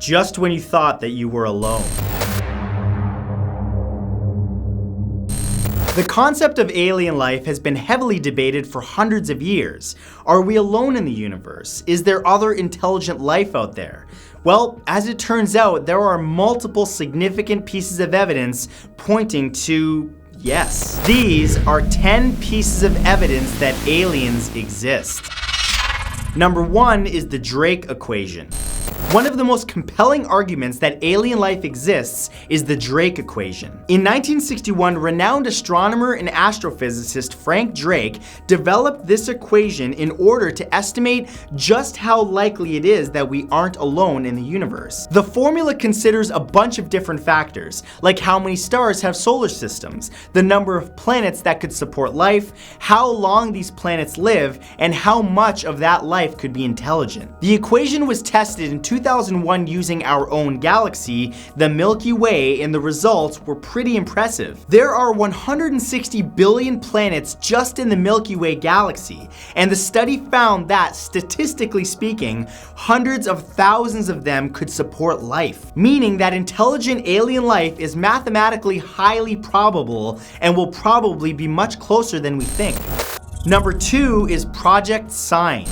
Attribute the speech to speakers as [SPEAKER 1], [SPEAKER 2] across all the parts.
[SPEAKER 1] just when you thought that you were alone. The concept of alien life has been heavily debated for hundreds of years. Are we alone in the universe? Is there other intelligent life out there? Well, as it turns out, there are multiple significant pieces of evidence pointing to yes. These are 10 pieces of evidence that aliens exist. Number 1 is the Drake equation. One of the most compelling arguments that alien life exists is the Drake equation. In 1961, renowned astronomer and astrophysicist Frank Drake developed this equation in order to estimate just how likely it is that we aren't alone in the universe. The formula considers a bunch of different factors, like how many stars have solar systems, the number of planets that could support life, how long these planets live, and how much of that life could be intelligent. The equation was tested in 2001 using our own galaxy, the Milky Way, and the results were pretty impressive. There are 160 billion planets just in the Milky Way galaxy, and the study found that, statistically speaking, hundreds of thousands of them could support life, meaning that intelligent alien life is mathematically highly probable and will probably be much closer than we think. Number 2 is Project Sign.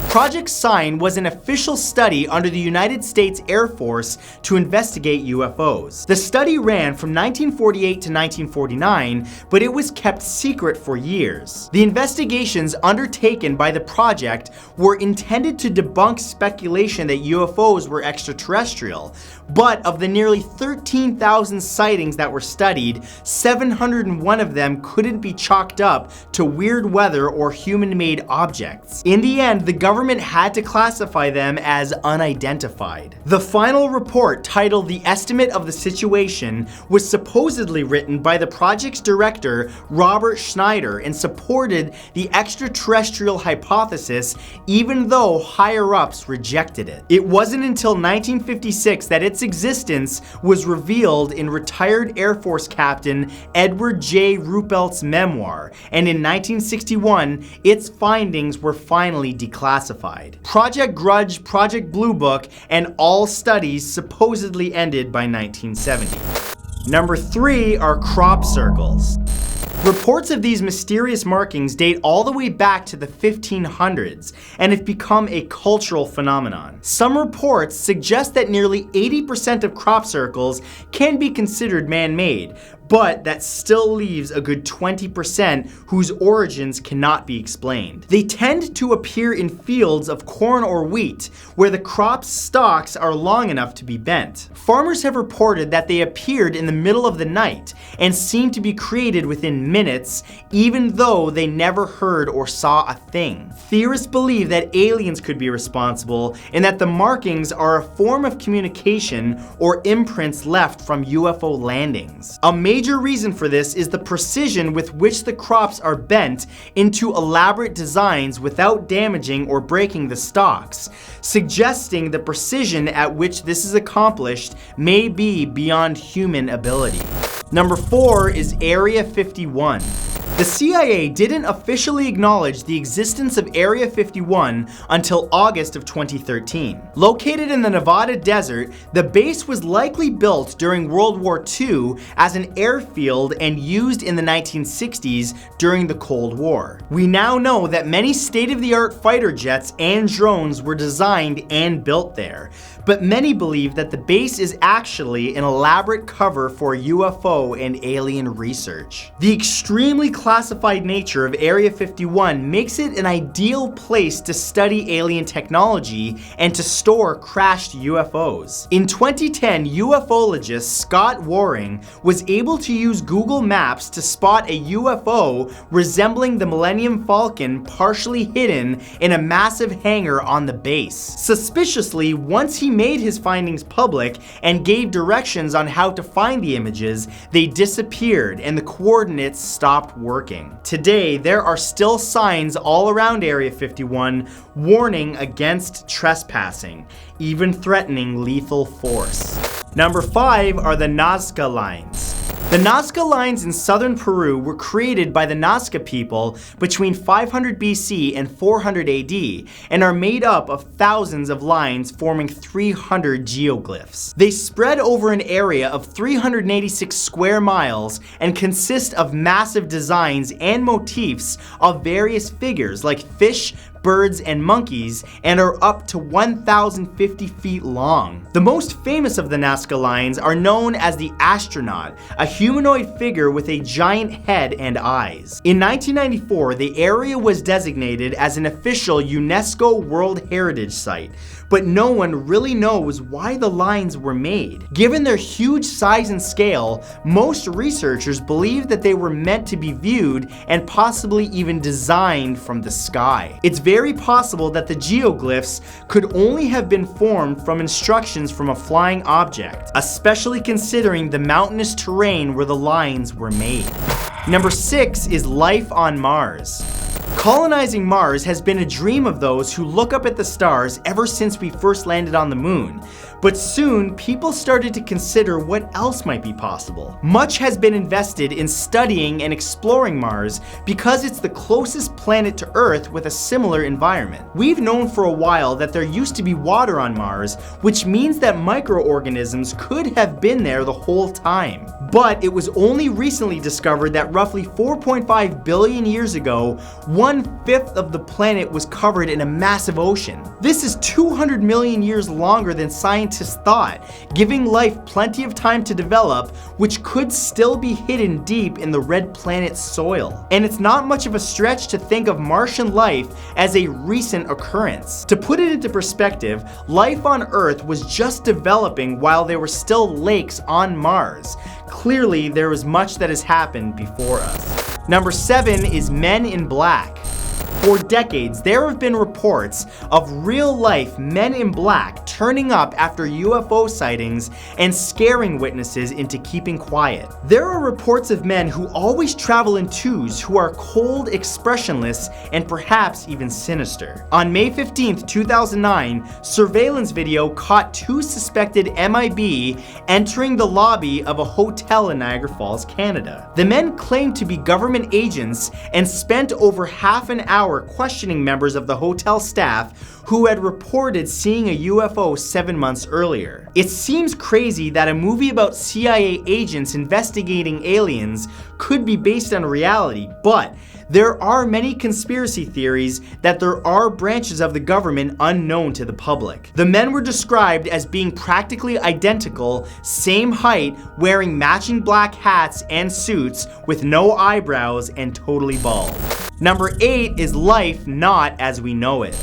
[SPEAKER 1] Project Sign was an official study under the United States Air Force to investigate UFOs. The study ran from 1948 to 1949, but it was kept secret for years. The investigations undertaken by the project were intended to debunk speculation that UFOs were extraterrestrial, but of the nearly 13,000 sightings that were studied, 701 of them couldn't be chalked up to weird weather or human-made objects. In the end, the government had to classify them as unidentified. The final report, titled The Estimate of the Situation, was supposedly written by the project's director, Robert Schneider, and supported the extraterrestrial hypothesis, even though higher-ups rejected it. It wasn't until 1956 that its existence was revealed in retired Air Force Captain Edward J. Ruppelt's memoir, and in 1961, its findings were finally declassified. Project Grudge, Project Blue Book, and all studies supposedly ended by 1970. Number 3 are crop circles. Reports of these mysterious markings date all the way back to the 1500s and have become a cultural phenomenon. Some reports suggest that nearly 80% of crop circles can be considered man-made, but that still leaves a good 20% whose origins cannot be explained. They tend to appear in fields of corn or wheat, where the crop's stalks are long enough to be bent. Farmers have reported that they appeared in the middle of the night and seemed to be created within minutes, even though they never heard or saw a thing. Theorists believe that aliens could be responsible and that the markings are a form of communication or imprints left from UFO landings. A major reason for this is the precision with which the crops are bent into elaborate designs without damaging or breaking the stalks, suggesting the precision at which this is accomplished may be beyond human ability. Number 4 is Area 51. The CIA didn't officially acknowledge the existence of Area 51 until August of 2013. Located in the Nevada desert, the base was likely built during World War II as an airfield and used in the 1960s during the Cold War. We now know that many state-of-the-art fighter jets and drones were designed and built there, but many believe that the base is actually an elaborate cover for UFO and alien research. The extremely classified nature of Area 51 makes it an ideal place to study alien technology and to store crashed UFOs. In 2010, ufologist Scott Waring was able to use Google Maps to spot a UFO resembling the Millennium Falcon partially hidden in a massive hangar on the base. Suspiciously, once he made his findings public and gave directions on how to find the images, they disappeared and the coordinates stopped working. Today, there are still signs all around Area 51 warning against trespassing, even threatening lethal force. Number 5 are the Nazca Lines. The Nazca Lines in southern Peru were created by the Nazca people between 500 BC and 400 AD and are made up of thousands of lines forming 300 geoglyphs. They spread over an area of 386 square miles and consist of massive designs and motifs of various figures like fish, birds, and monkeys, and are up to 1,050 feet long. The most famous of the Nazca Lines are known as the astronaut, a humanoid figure with a giant head and eyes. In 1994, the area was designated as an official UNESCO World Heritage Site, but no one really knows why the lines were made. Given their huge size and scale, most researchers believe that they were meant to be viewed and possibly even designed from the sky. It's very possible that the geoglyphs could only have been formed from instructions from a flying object, especially considering the mountainous terrain where the lines were made. Number 6 is life on Mars. Colonizing Mars has been a dream of those who look up at the stars ever since we first landed on the moon. But soon, people started to consider what else might be possible. Much has been invested in studying and exploring Mars because it's the closest planet to Earth with a similar environment. We've known for a while that there used to be water on Mars, which means that microorganisms could have been there the whole time. But it was only recently discovered that roughly 4.5 billion years ago, 1/5 of the planet was covered in a massive ocean. This is 200 million years longer than scientists thought, giving life plenty of time to develop, which could still be hidden deep in the red planet's soil. And it's not much of a stretch to think of Martian life as a recent occurrence. To put it into perspective, life on Earth was just developing while there were still lakes on Mars. Clearly, there was much that has happened before us. Number 7 is Men in Black. For decades, there have been reports of real-life men in black turning up after UFO sightings and scaring witnesses into keeping quiet. There are reports of men who always travel in twos who are cold, expressionless, and perhaps even sinister. On May 15, 2009, surveillance video caught 2 suspected MIB entering the lobby of a hotel in Niagara Falls, Canada. The men claimed to be government agents and spent over half an hour questioning members of the hotel staff who had reported seeing a UFO 7 months earlier. It seems crazy that a movie about CIA agents investigating aliens could be based on reality, but there are many conspiracy theories that there are branches of the government unknown to the public. The men were described as being practically identical, same height, wearing matching black hats and suits with no eyebrows and totally bald. Number 8 is life not as we know it.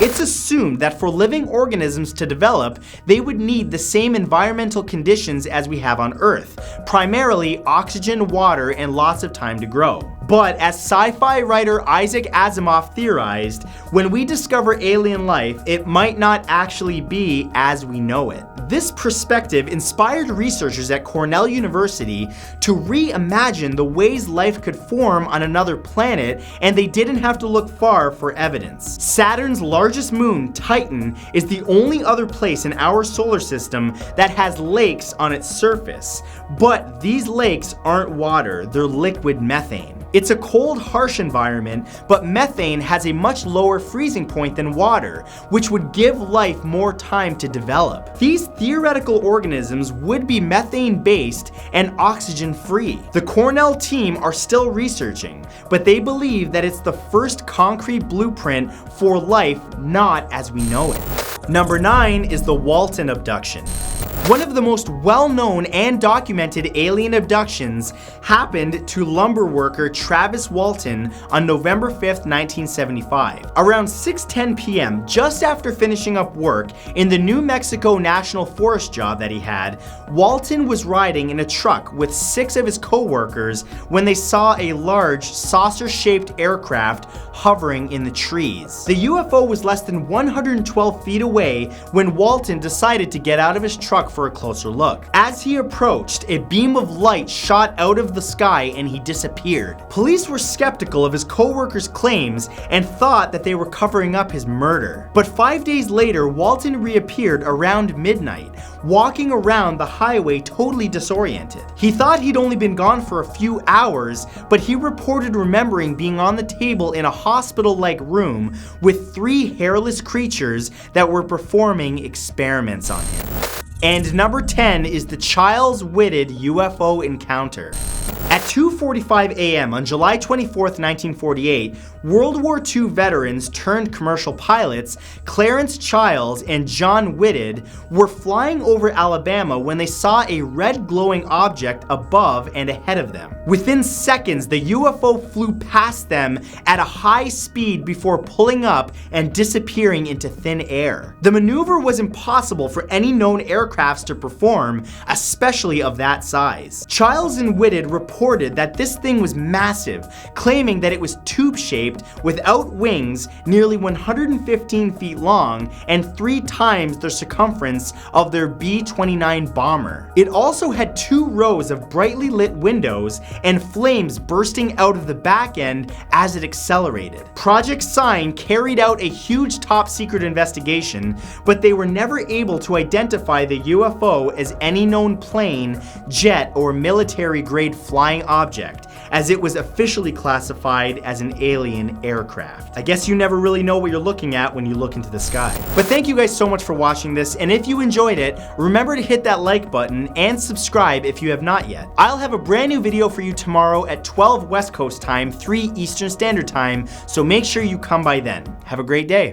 [SPEAKER 1] It's assumed that for living organisms to develop, they would need the same environmental conditions as we have on Earth, primarily oxygen, water, and lots of time to grow. But as sci-fi writer Isaac Asimov theorized, when we discover alien life, it might not actually be as we know it. This perspective inspired researchers at Cornell University to reimagine the ways life could form on another planet, and they didn't have to look far for evidence. Saturn's largest moon, Titan, is the only other place in our solar system that has lakes on its surface. But these lakes aren't water, they're liquid methane. It's a cold, harsh environment, but methane has a much lower freezing point than water, which would give life more time to develop. These theoretical organisms would be methane-based and oxygen-free. The Cornell team are still researching, but they believe that it's the first concrete blueprint for life not as we know it. Number 9 is the Walton abduction. One of the most well-known and documented alien abductions happened to lumber worker Travis Walton on November 5th, 1975. Around 6:10 p.m., just after finishing up work in the New Mexico National Forest job that he had, Walton was riding in a truck with 6 of his co-workers when they saw a large, saucer-shaped aircraft hovering in the trees. The UFO was less than 112 feet away when Walton decided to get out of his truck for a closer look. As he approached, a beam of light shot out of the sky and he disappeared. Police were skeptical of his co-workers' claims and thought that they were covering up his murder. But 5 days later, Walton reappeared around midnight. walking around the highway totally disoriented. He thought he'd only been gone for a few hours, but he reported remembering being on the table in a hospital-like room with 3 hairless creatures that were performing experiments on him. And number 10 is the Childswitted UFO encounter. At 2:45 a.m. on July 24, 1948, World War II veterans turned commercial pilots Clarence Childs and John Whitted were flying over Alabama when they saw a red glowing object above and ahead of them. Within seconds, the UFO flew past them at a high speed before pulling up and disappearing into thin air. The maneuver was impossible for any known aircrafts to perform, especially of that size. Childs and Whitted reported that this thing was massive, claiming that it was tube-shaped without wings, nearly 115 feet long, and 3 times the circumference of their B-29 bomber. It also had 2 rows of brightly lit windows and flames bursting out of the back end as it accelerated. Project Sign carried out a huge top-secret investigation, but they were never able to identify the UFO as any known plane, jet, or military-grade flying object, as it was officially classified as an alien aircraft. I guess you never really know what you're looking at when you look into the sky. But thank you guys so much for watching this, and if you enjoyed it, remember to hit that like button and subscribe if you have not yet. I'll have a brand new video for you tomorrow at 12 West Coast time, 3 Eastern Standard Time, so make sure you come by then. Have a great day.